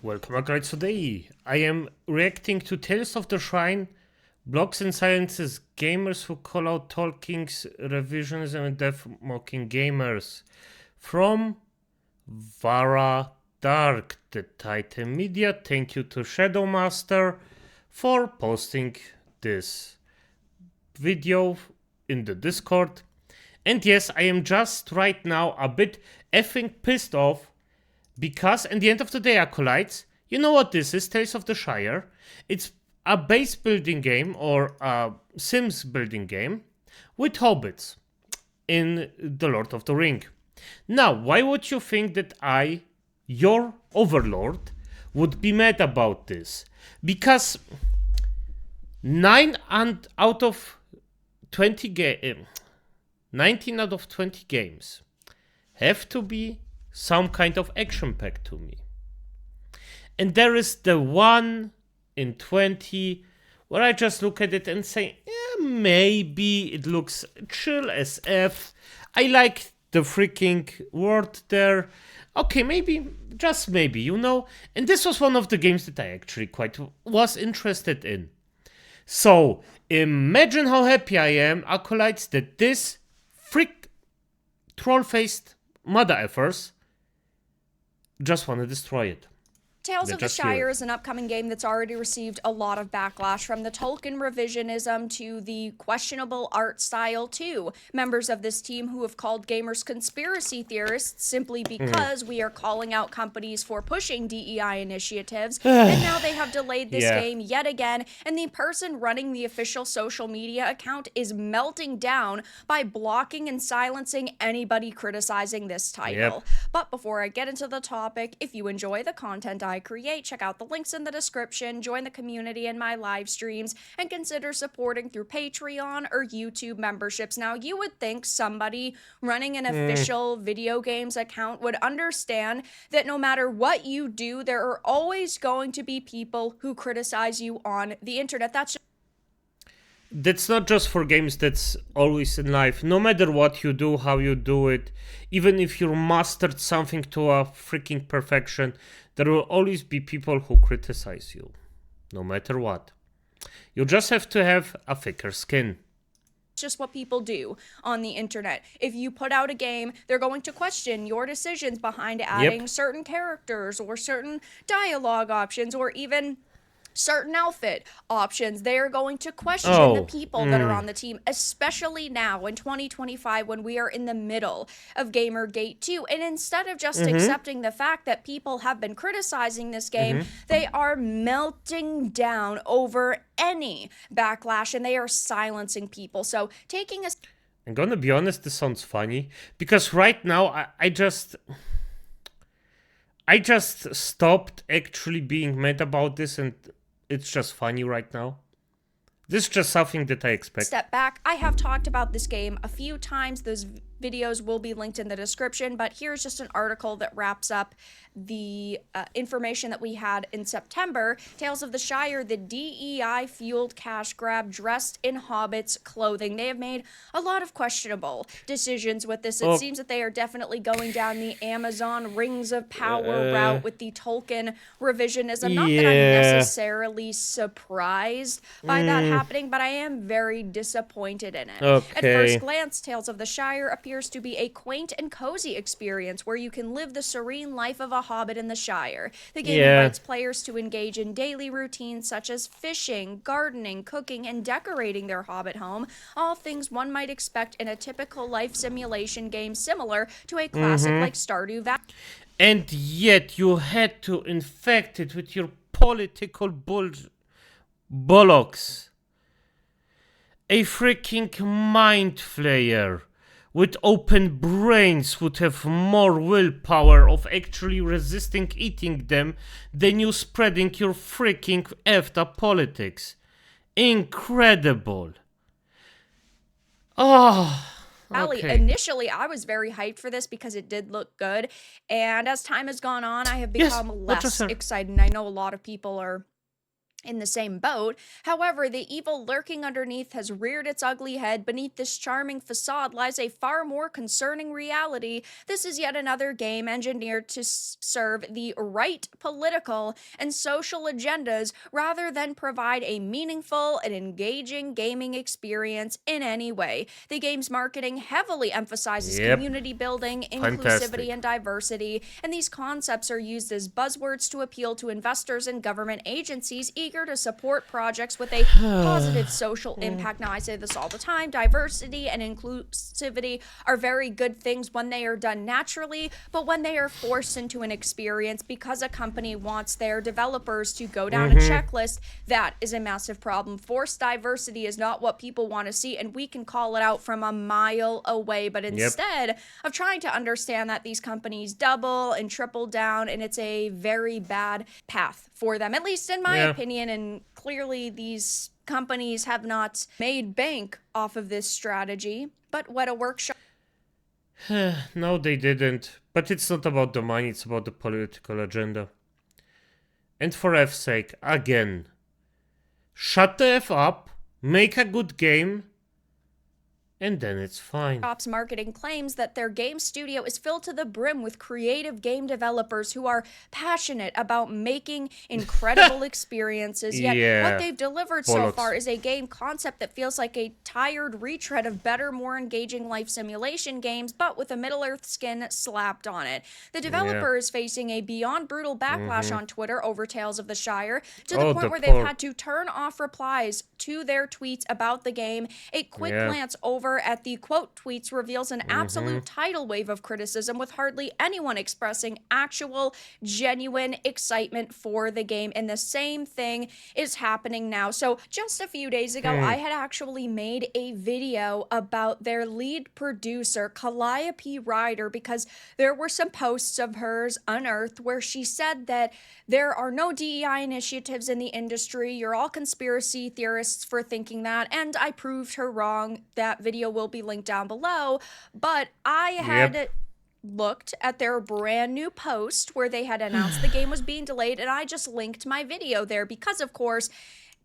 Welcome back, guys. Today I am reacting to Tales of the Shrine, Blocks and Silences Gamers Who Call Out Tolkien's Revisionism and Death Mocking Gamers from Vara Dark, the Titan Media. Thank you to Shadow Master for posting this video in the Discord. And yes, I am just right now a bit effing pissed off because at the end of the day, Acolytes, you know what this is? Tales of the Shire. It's a base building game or a Sims building game with hobbits in The Lord of the Ring. Now, why would you think that I, your overlord, would be mad about this? Because 19 out of 20 games have to be some kind of action pack to me. And there is the 1 in 20 where I just look at it and say, maybe it looks chill as F. I like the freaking word there. Okay, maybe, just maybe, you know. And this was one of the games that I actually quite was interested in. So, imagine how happy I am, Acolytes, that this freak troll-faced mother effers just want to destroy it. Tales of the Shire is an upcoming game that's already received a lot of backlash, from the Tolkien revisionism to the questionable art style to members of this team who have called gamers conspiracy theorists simply because we are calling out companies for pushing DEI initiatives. And now they have delayed this game yet again, and the person running the official social media account is melting down by blocking and silencing anybody criticizing this title. But before I get into the topic, if you enjoy the content I create, check out the links in the description, join the community in my live streams, and consider supporting through Patreon or YouTube memberships. Now, you would think somebody running an official video games account would understand that no matter what you do, there are always going to be people who criticize you on the internet. That's not just for games, that's always in life. No matter what you do, how you do it, even if you mastered something to a freaking perfection, there will always be people who criticize you. No matter what. You just have to have a thicker skin. It's just what people do on the internet. If you put out a game, they're going to question your decisions behind adding certain characters or certain dialogue options or even certain outfit options. They are going to question the people that are on the team, especially now in 2025 when we are in the middle of Gamergate 2. And instead of just accepting the fact that people have been criticizing this game, they are melting down over any backlash and they are silencing people. So taking a... I'm gonna be honest, this sounds funny because right now I just stopped actually being mad about this, and it's just funny right now. This is just something that I expect. Step back. I have talked about this game a few times. Those videos will be linked in the description, but here's just an article that wraps up the information that we had in September. Tales of the Shire, the DEI-fueled cash grab dressed in hobbits' clothing. They have made a lot of questionable decisions with this. It seems that they are definitely going down the Amazon Rings of Power route with the Tolkien revisionism. Not that I'm necessarily surprised by that happening, but I am very disappointed in it. At first glance, Tales of the Shire appears to be a quaint and cozy experience where you can live the serene life of a hobbit in the Shire. The game invites players to engage in daily routines such as fishing, gardening, cooking, and decorating their hobbit home, all things one might expect in a typical life simulation game similar to a classic like Stardew Valley. And yet you had to infect it with your political bollocks. A freaking mind flayer with open brains would have more willpower of actually resisting eating them than you spreading your freaking effed up politics. Incredible. Initially, I was very hyped for this because it did look good, and as time has gone on, I have become less excited. And I know a lot of people are in the same boat. However, the evil lurking underneath has reared its ugly head. Beneath this charming facade lies a far more concerning reality. This is yet another game engineered to serve the right political and social agendas rather than provide a meaningful and engaging gaming experience in any way. The game's marketing heavily emphasizes community building, inclusivity, and diversity, and these concepts are used as buzzwords to appeal to investors and government agencies eager to support projects with a positive social impact. Now, I say this all the time. Diversity and inclusivity are very good things when they are done naturally, but when they are forced into an experience because a company wants their developers to go down a checklist, that is a massive problem. Forced diversity is not what people want to see, and we can call it out from a mile away. But instead of trying to understand that, these companies double and triple down, and it's a very bad path for them, at least in my opinion. And clearly these companies have not made bank off of this strategy. But what a workshop. No, they didn't. But it's not about the money, it's about the political agenda. And for F's sake, again, shut the F up, make a good game, and then it's fine. Ops marketing claims that their game studio is filled to the brim with creative game developers who are passionate about making incredible experiences. Yet what they've delivered so far is a game concept that feels like a tired retread of better, more engaging life simulation games, but with a Middle-earth skin slapped on it. The developer is facing a beyond brutal backlash on Twitter over Tales of the Shire, to the point where they've had to turn off replies to their tweets about the game. A quick glance over at the quote tweets reveals an absolute tidal wave of criticism, with hardly anyone expressing actual, genuine excitement for the game. And the same thing is happening now. So just a few days ago, I had actually made a video about their lead producer, Calliope Ryder, because there were some posts of hers unearthed where she said that there are no DEI initiatives in the industry. You're all conspiracy theorists for thinking that. And I proved her wrong. That video will be linked down below. But I had looked at their brand new post where they had announced the game was being delayed, and I just linked my video there because, of course,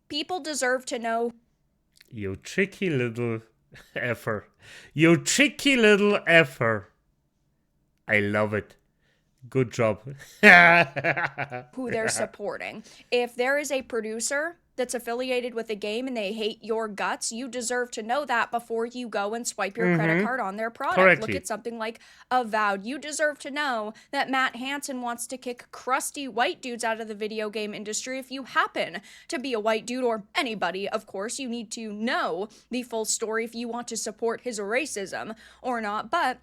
people deserve to know. You tricky little effer. You tricky little effer. I love it. Good job. Who they're supporting. If there is a producer that's affiliated with a game and they hate your guts, you deserve to know that before you go and swipe your credit card on their product. Look at something like Avowed. You deserve to know that Matt Hansen wants to kick crusty white dudes out of the video game industry. If you happen to be a white dude, or anybody, of course, you need to know the full story if you want to support his racism or not. But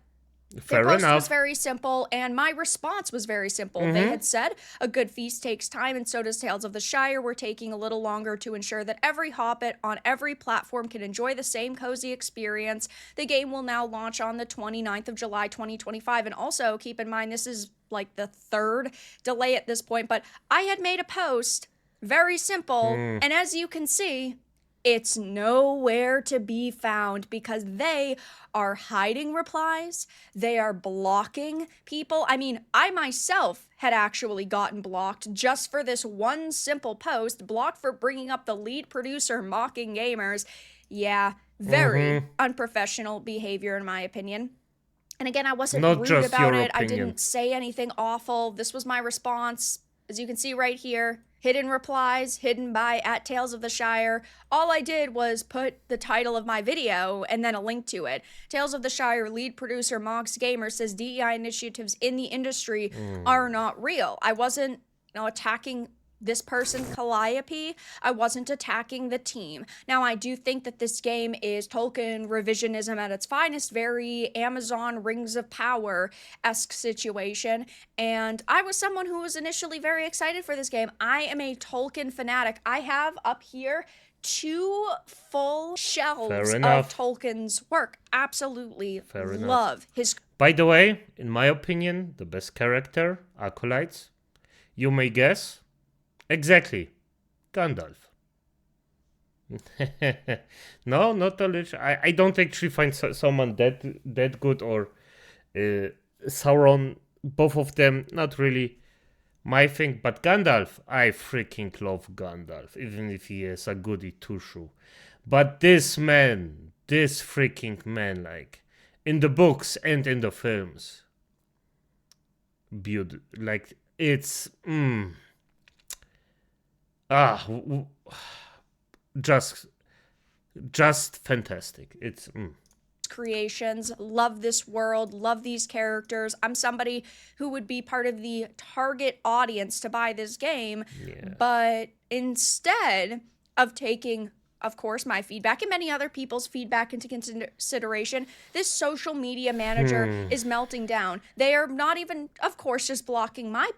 their post was very simple, and my response was very simple. They had said, a good feast takes time, and so does Tales of the Shire. We're taking a little longer to ensure that every hobbit on every platform can enjoy the same cozy experience. The game will now launch on the 29th of July, 2025. And also, keep in mind, this is like the third delay at this point, but I had made a post, very simple, and as you can see, it's nowhere to be found because they are hiding replies. They are blocking people. I mean, I myself had actually gotten blocked just for this one simple post, blocked for bringing up the lead producer mocking gamers. Yeah, very unprofessional behavior in my opinion. And again, I wasn't rude about it. I didn't say anything awful. This was my response. As you can see right here, hidden replies, hidden by @Tales of the Shire. All I did was put the title of my video and then a link to it. Tales of the Shire lead producer Mox Gamer says DEI initiatives in the industry are not real. I wasn't attacking this person, Calliope. I wasn't attacking the team. Now, I do think that this game is Tolkien revisionism at its finest, very Amazon Rings of Power-esque situation. And I was someone who was initially very excited for this game. I am a Tolkien fanatic. I have up here 2 full shelves of Tolkien's work. Absolutely love his. By the way, in my opinion, the best character, Acolytes, you may guess. Exactly. Gandalf. No, not a Lich. I don't actually find someone that good, or Sauron. Both of them, not really my thing. But Gandalf, I freaking love Gandalf, even if he is a goody two-shoe. But this man, this freaking man, like, in the books and in the films, like, it's, just fantastic. It's, creations, love this world, love these characters. I'm somebody who would be part of the target audience to buy this game, but instead of taking, of course, my feedback and many other people's feedback into consideration, this social media manager is melting down. They are not even, of course, just blocking my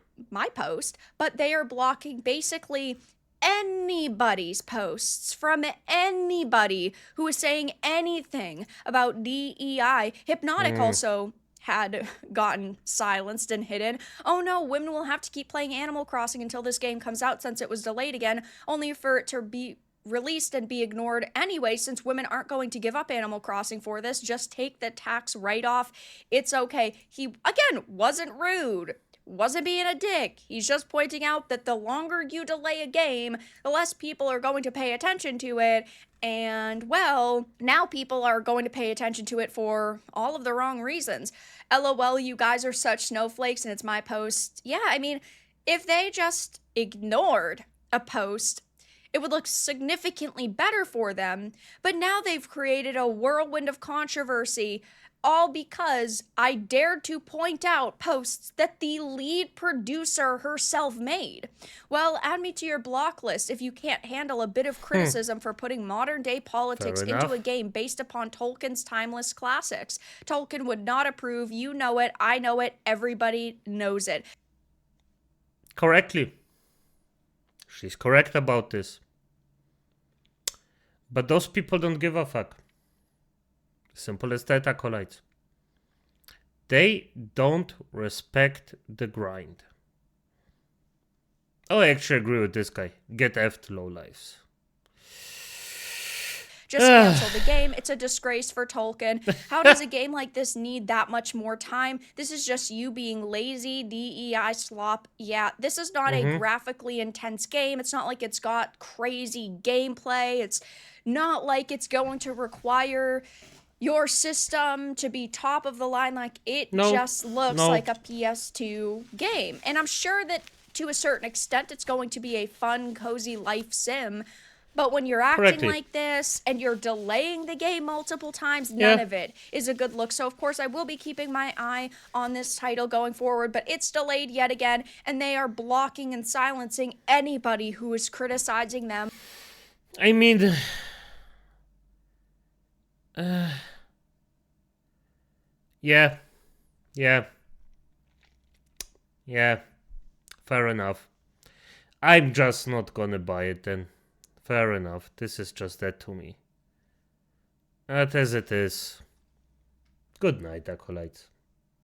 post, but they are blocking basically anybody's posts from anybody who is saying anything about DEI. Hypnotic also had gotten silenced and hidden. Oh no, women will have to keep playing Animal Crossing until this game comes out since it was delayed again, only for it to be released and be ignored anyway, since women aren't going to give up Animal Crossing for this. Just take the tax write-off. It's okay. He, again, wasn't rude. Wasn't being a dick. He's just pointing out that the longer you delay a game, the less people are going to pay attention to it. And, well, now people are going to pay attention to it for all of the wrong reasons. LOL, you guys are such snowflakes, and it's my post. Yeah, I mean, if they just ignored a post, it would look significantly better for them. But now they've created a whirlwind of controversy, all because I dared to point out posts that the lead producer herself made. Well, add me to your block list if you can't handle a bit of criticism for putting modern-day politics into a game based upon Tolkien's timeless classics. Tolkien would not approve. You know it. I know it. Everybody knows it. Correctly. She's correct about this. But those people don't give a fuck. Simple as that, acolytes. They don't respect the grind. Oh, I actually agree with this guy. Get effed, lowlifes. Just cancel the game. It's a disgrace for Tolkien. How does a game like this need that much more time? This is just you being lazy, DEI slop. Yeah, this is not a graphically intense game. It's not like it's got crazy gameplay. It's not like it's going to require your system to be top of the line. Like, it just looks like a PS2 game. And I'm sure that to a certain extent it's going to be a fun, cozy life sim. But when you're acting like this and you're delaying the game multiple times, none of it is a good look. So, of course, I will be keeping my eye on this title going forward, but it's delayed yet again, and they are blocking and silencing anybody who is criticizing them. I mean, yeah, fair enough. I'm just not gonna buy it then. Fair enough. This is just that to me. As it is. Good night, acolytes.